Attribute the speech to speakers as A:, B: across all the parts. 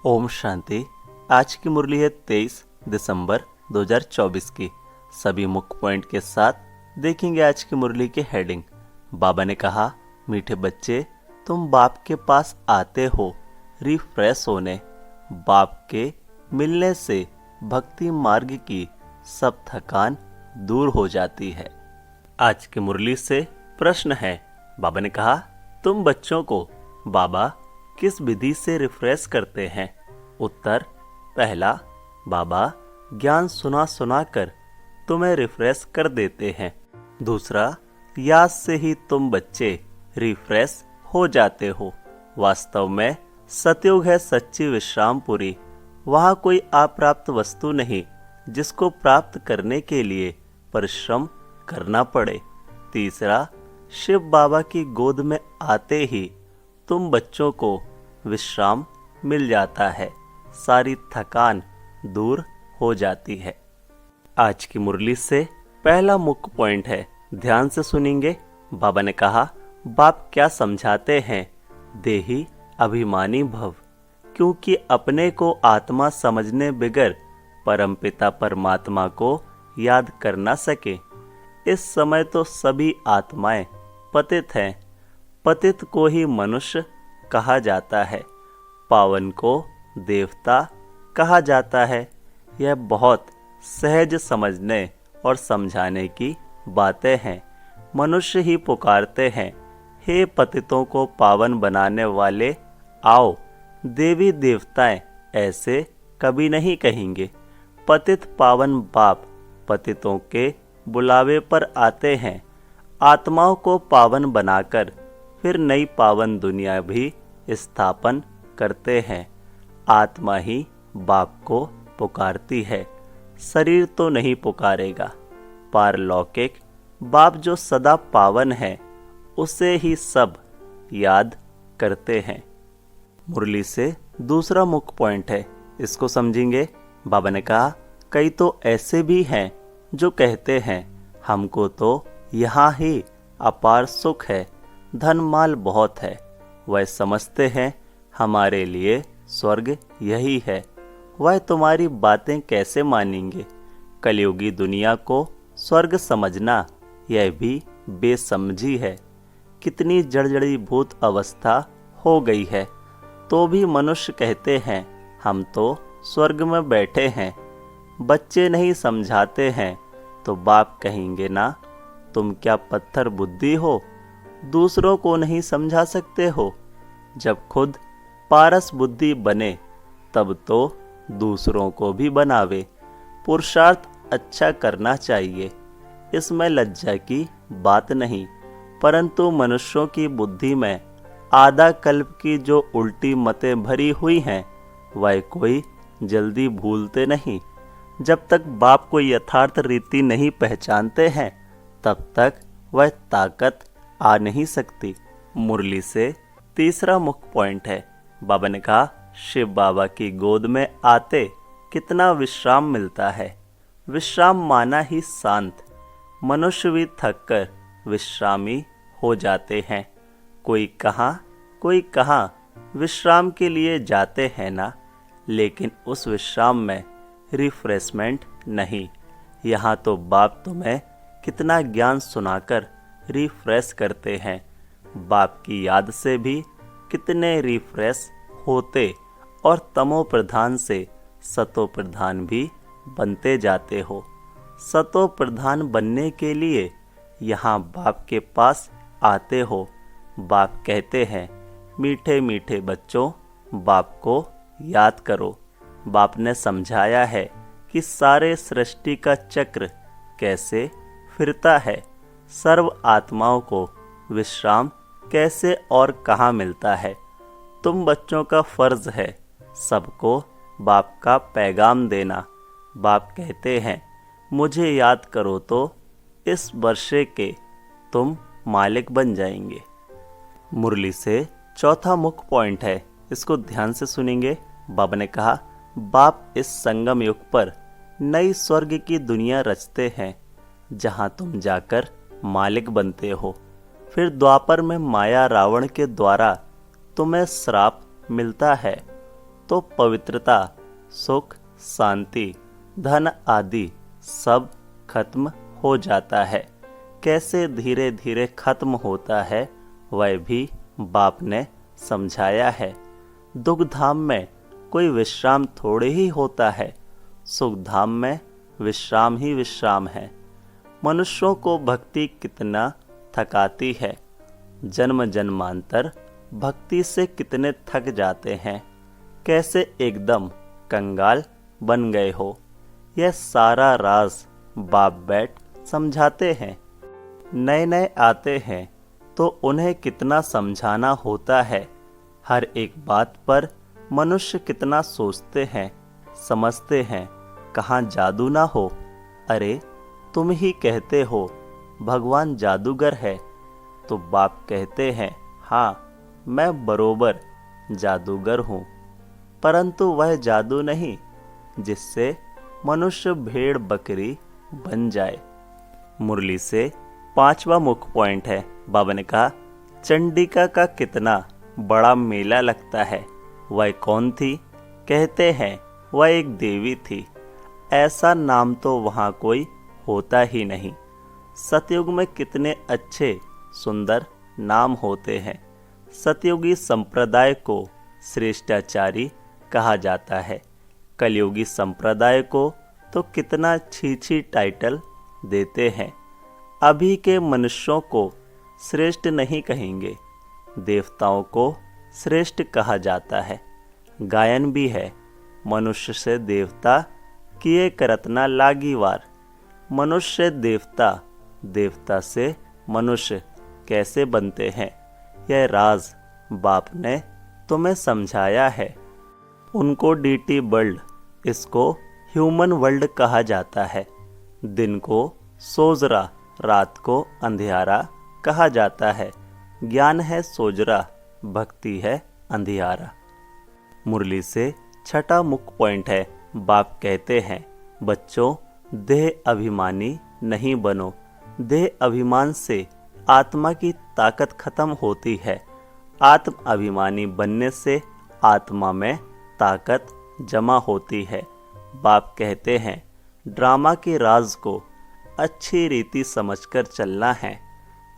A: ओम शांति। आज की मुरली है 23 दिसंबर 2024 की। सभी मुख्य पॉइंट के साथ देखेंगे आज की मुरली की हेडिंग। बाबा ने कहा, मीठे बच्चे तुम बाप के पास आते हो रिफ्रेश होने। बाप के मिलने से भक्ति मार्ग की सब थकान दूर हो जाती है। आज की मुरली से प्रश्न है। बाबा ने कहा, तुम बच्चों को बाबा किस विधि से रिफ्रेश करते हैं? उत्तर, पहला, बाबा ज्ञान सुना सुना कर तुम्हें रिफ्रेश कर देते हैं। दूसरा, याद से ही तुम बच्चे रिफ्रेश हो जाते हो। वास्तव में सतयुग है सच्ची विश्रामपुरी। वहाँ कोई अप्राप्त वस्तु नहीं जिसको प्राप्त करने के लिए परिश्रम करना पड़े। तीसरा, शिव बाबा की गोद में आते ही तुम बच्चों को विश्राम मिल जाता है, सारी थकान दूर हो जाती है। आज की मुरली से पहला मुख्य पॉइंट है, ध्यान से सुनेंगे। बाबा ने कहा, बाप क्या समझाते हैं? देही अभिमानी भव, क्योंकि अपने को आत्मा समझने बगैर परमपिता परमात्मा को याद कर ना सके। इस समय तो सभी आत्माएं पतित हैं। पतित को ही मनुष्य कहा जाता है, पावन को देवता कहा जाता है। यह बहुत सहज समझने और समझाने की बातें हैं। मनुष्य ही पुकारते हैं, हे पतितों को पावन बनाने वाले आओ। देवी देवताएं ऐसे कभी नहीं कहेंगे। पतित पावन बाप पतितों के बुलावे पर आते हैं। आत्माओं को पावन बनाकर फिर नई पावन दुनिया भी स्थापन करते हैं। आत्मा ही बाप को पुकारती है, शरीर तो नहीं पुकारेगा। पारलौकिक बाप जो सदा पावन है, उसे ही सब याद करते हैं। मुरली से दूसरा मुख्य पॉइंट है, इसको समझेंगे। बाबा ने कहा, कई तो ऐसे भी हैं जो कहते हैं, हमको तो यहाँ ही अपार सुख है, धन माल बहुत है। वह समझते हैं हमारे लिए स्वर्ग यही है। वह तुम्हारी बातें कैसे मानेंगे? कलयुगी दुनिया को स्वर्ग समझना यह भी बेसमझी है। कितनी जड़जड़ीभूत अवस्था हो गई है, तो भी मनुष्य कहते हैं हम तो स्वर्ग में बैठे हैं। बच्चे नहीं समझाते हैं तो बाप कहेंगे ना, तुम क्या पत्थर बुद्धि हो, दूसरों को नहीं समझा सकते हो? जब खुद पारस बुद्धि बने तब तो दूसरों को भी बनावे। पुरुषार्थ अच्छा करना चाहिए, इसमें लज्जा की बात नहीं। परंतु मनुष्यों की बुद्धि में आधा कल्प की जो उल्टी मतें भरी हुई हैं, वह कोई जल्दी भूलते नहीं। जब तक बाप को यथार्थ रीति नहीं पहचानते हैं, तब तक वह ताकत आ नहीं सकती। मुरली से तीसरा मुख्य पॉइंट है। बाबा ने कहा, शिव बाबा की गोद में आते कितना विश्राम मिलता है। विश्राम माना ही शांत। मनुष्य भी थक कर विश्रामी हो जाते हैं। कोई कहाँ विश्राम के लिए जाते हैं ना, लेकिन उस विश्राम में रिफ्रेशमेंट नहीं। यहाँ तो बाप तुम्हें कितना ज्ञान सुनाकर रिफ्रेश करते हैं। बाप की याद से भी कितने रिफ्रेश होते और तमो प्रधान से सतो प्रधान भी बनते जाते हो। सतो प्रधान बनने के लिए यहाँ बाप के पास आते हो। बाप कहते हैं, मीठे मीठे बच्चों बाप को याद करो। बाप ने समझाया है कि सारे सृष्टि का चक्र कैसे फिरता है, सर्व आत्माओं को विश्राम कैसे और कहाँ मिलता है। तुम बच्चों का फर्ज है सबको बाप का पैगाम देना। बाप कहते हैं, मुझे याद करो तो इस वर्षे के तुम मालिक बन जाएंगे। मुरली से चौथा मुख्य पॉइंट है, इसको ध्यान से सुनेंगे। बाबा ने कहा, बाप इस संगम युग पर नई स्वर्ग की दुनिया रचते हैं, जहां तुम जाकर मालिक बनते हो। फिर द्वापर में माया रावण के द्वारा तुम्हें श्राप मिलता है। तो पवित्रता, सुख, शांति, धन आदि सब खत्म हो जाता है। कैसे धीरे धीरे खत्म होता है वह भी बाप ने समझाया है। दुख धाम में कोई विश्राम थोड़े ही होता है, सुख धाम में विश्राम ही विश्राम है। मनुष्यों को भक्ति कितना थकाती है, जन्म जन्मांतर भक्ति से कितने थक जाते हैं। कैसे एकदम कंगाल बन गए हो, यह सारा राज बाप बैठ समझाते हैं। नए नए आते हैं तो उन्हें कितना समझाना होता है। हर एक बात पर मनुष्य कितना सोचते हैं, समझते हैं। कहाँ जादू ना हो। अरे तुम ही कहते हो भगवान जादूगर है, तो बाप कहते हैं हाँ मैं बरोबर जादूगर हूँ, परंतु वह जादू नहीं जिससे मनुष्य भेड़ बकरी बन जाए। मुरली से 5वां मुख्य पॉइंट है। बाबा ने कहा चंडिका का कितना बड़ा मेला लगता है। वह कौन थी? कहते हैं वह एक देवी थी। ऐसा नाम तो वहाँ कोई होता ही नहीं। सतयुग में कितने अच्छे सुंदर नाम होते हैं। सतयुगी संप्रदाय को श्रेष्ठाचारी कहा जाता है। कलयुगी संप्रदाय को तो कितना छी टाइटल देते हैं। अभी के मनुष्यों को श्रेष्ठ नहीं कहेंगे, देवताओं को श्रेष्ठ कहा जाता है। गायन भी है, मनुष्य से देवता किए करत ना लागी वार। मनुष्य देवता, देवता से मनुष्य कैसे बनते हैं, यह राज बाप ने तुम्हें समझाया है। उनको डीटी वर्ल्ड, इसको ह्यूमन वर्ल्ड कहा जाता है। दिन को सोजरा, रात को अंधियारा कहा जाता है। ज्ञान है सोजरा, भक्ति है अंधियारा। मुरली से 6वां मुख्य पॉइंट है। बाप कहते हैं बच्चों देह अभिमानी नहीं बनो। देह अभिमान से आत्मा की ताकत खत्म होती है। आत्म अभिमानी बनने से आत्मा में ताकत जमा होती है। बाप कहते हैं ड्रामा के राज को अच्छी रीति समझकर चलना है।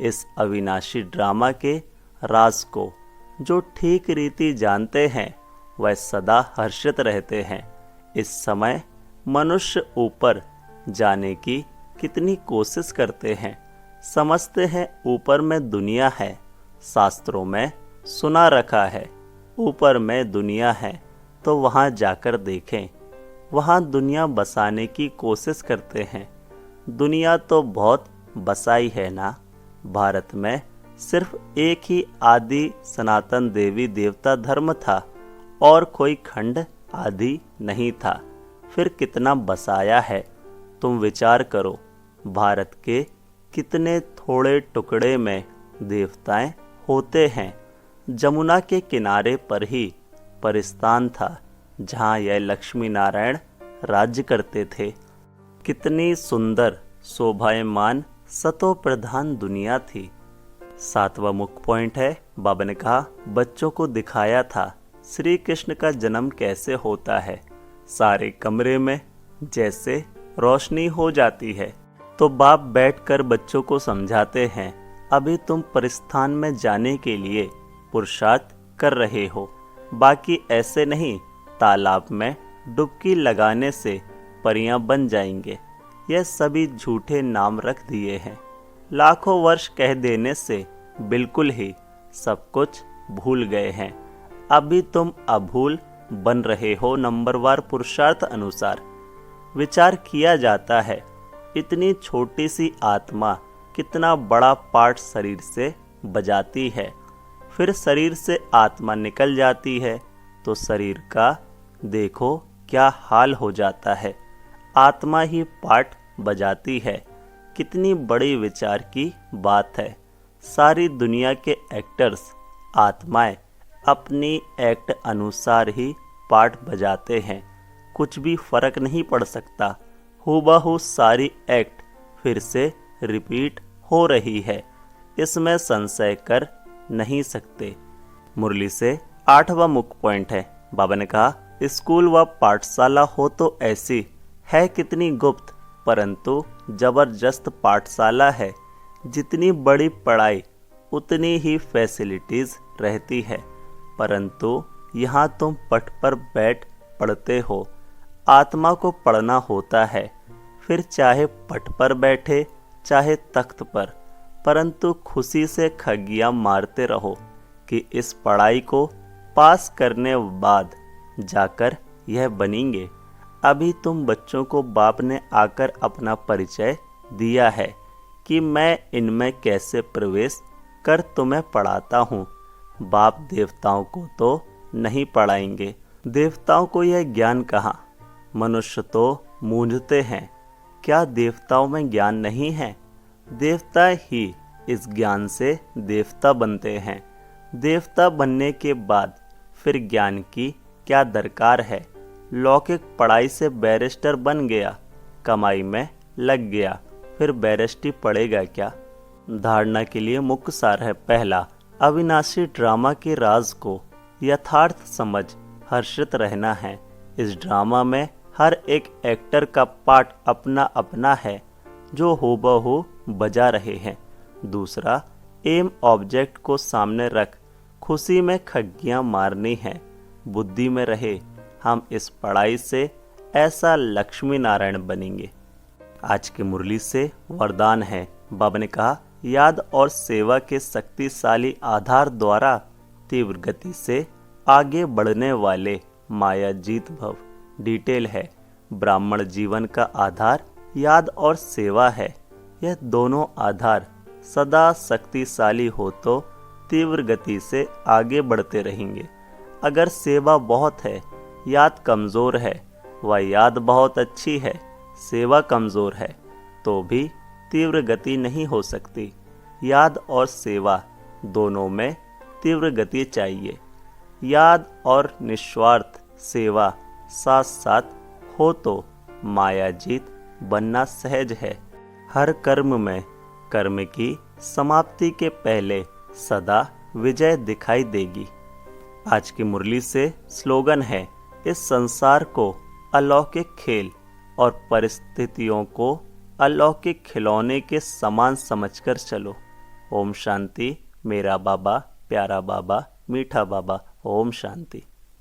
A: इस अविनाशी ड्रामा के राज को जो ठीक रीति जानते हैं वह सदा हर्षित रहते हैं। इस समय मनुष्य ऊपर जाने की कितनी कोशिश करते हैं। समझते हैं ऊपर में दुनिया है। शास्त्रों में सुना रखा है ऊपर में दुनिया है, तो वहाँ जाकर देखें। वहाँ दुनिया बसाने की कोशिश करते हैं। दुनिया तो बहुत बसाई है ना। भारत में सिर्फ एक ही आदि सनातन देवी देवता धर्म था और कोई खंड आदि नहीं था। फिर कितना बसाया है। तुम विचार करो, भारत के कितने थोड़े टुकड़े में देवताएं होते हैं। जमुना के किनारे पर ही परिस्तान था जहाँ यह लक्ष्मी नारायण राज्य करते थे। कितनी सुंदर शोभायमान सतो प्रधान दुनिया थी। 7वां मुख्य पॉइंट है। बाबा ने कहा बच्चों को दिखाया था श्री कृष्ण का जन्म कैसे होता है। सारे कमरे में जैसे रोशनी हो जाती है, तो बाप बैठकर बच्चों को समझाते हैं अभी तुम परिस्थान में जाने के लिए पुरुषार्थ कर रहे हो। बाकी ऐसे नहीं तालाब में डुबकी लगाने से परियां बन जाएंगे। यह सभी झूठे नाम रख दिए हैं। लाखों वर्ष कह देने से बिल्कुल ही सब कुछ भूल गए हैं। अभी तुम अभूल बन रहे हो नंबरवार पुरुषार्थ अनुसार। विचार किया जाता है इतनी छोटी सी आत्मा कितना बड़ा पार्ट शरीर से बजाती है। फिर शरीर से आत्मा निकल जाती है तो शरीर का देखो क्या हाल हो जाता है। आत्मा ही पार्ट बजाती है। कितनी बड़ी विचार की बात है। सारी दुनिया के एक्टर्स आत्माएं अपनी एक्ट अनुसार ही पार्ट बजाते हैं। कुछ भी फर्क नहीं पड़ सकता। हूबहू सारी एक्ट फिर से रिपीट हो रही है, इसमें संशय कर नहीं सकते। मुरली से 8वां मुख्य पॉइंट है। बाबा ने कहा स्कूल व पाठशाला हो तो ऐसी है कितनी गुप्त, परंतु जबरदस्त पाठशाला है। जितनी बड़ी पढ़ाई उतनी ही फैसिलिटीज रहती है, परंतु यहाँ तुम पट पर बैठ पढ़ते हो। आत्मा को पढ़ना होता है, फिर चाहे पट पर बैठे चाहे तख्त पर, परंतु खुशी से खगियां मारते रहो कि इस पढ़ाई को पास करने बाद जाकर यह बनेंगे। अभी तुम बच्चों को बाप ने आकर अपना परिचय दिया है कि मैं इनमें कैसे प्रवेश कर तुम्हें पढ़ाता हूँ। बाप देवताओं को तो नहीं पढ़ाएंगे, देवताओं को यह ज्ञान कहाँ। मनुष्य तो मूंझते हैं, क्या देवताओं में ज्ञान नहीं है? देवता ही इस ज्ञान से देवता बनते हैं। देवता बनने के बाद फिर ज्ञान की क्या दरकार है? लौकिक पढ़ाई से बैरिस्टर बन गया, कमाई में लग गया, फिर बैरिस्ट्री पढ़ेगा क्या? धारणा के लिए मुख्य सार है। पहला, अविनाशी ड्रामा के राज को यथार्थ समझ हर्षित रहना है। इस ड्रामा में हर एक एक्टर का पार्ट अपना अपना है जो हूबहू बजा रहे हैं। दूसरा, एम ऑब्जेक्ट को सामने रख खुशी में खग्गियां मारनी है। बुद्धि में रहे हम इस पढ़ाई से ऐसा लक्ष्मी नारायण बनेंगे। आज की मुरली से वरदान है। बाबा ने कहा, याद और सेवा के शक्तिशाली आधार द्वारा तीव्र गति से आगे बढ़ने वाले माया जीत भव। डिटेल है, ब्राह्मण जीवन का आधार याद और सेवा है। यह दोनों आधार सदा शक्तिशाली हो तो तीव्र गति से आगे बढ़ते रहेंगे। अगर सेवा बहुत है, याद कमज़ोर है, व याद बहुत अच्छी है, सेवा कमज़ोर है, तो भी तीव्र गति नहीं हो सकती। याद और सेवा दोनों में तीव्र गति चाहिए। याद और निस्वार्थ सेवा साथ साथ हो तो माया जीत बनना सहज है। हर कर्म में कर्म की समाप्ति के पहले सदा विजय दिखाई देगी। आज की मुरली से स्लोगन है, इस संसार को अलौकिक खेल और परिस्थितियों को अलौकिक खिलौने के समान समझकर चलो। ओम शांति। मेरा बाबा, प्यारा बाबा, मीठा बाबा। ओम शांति।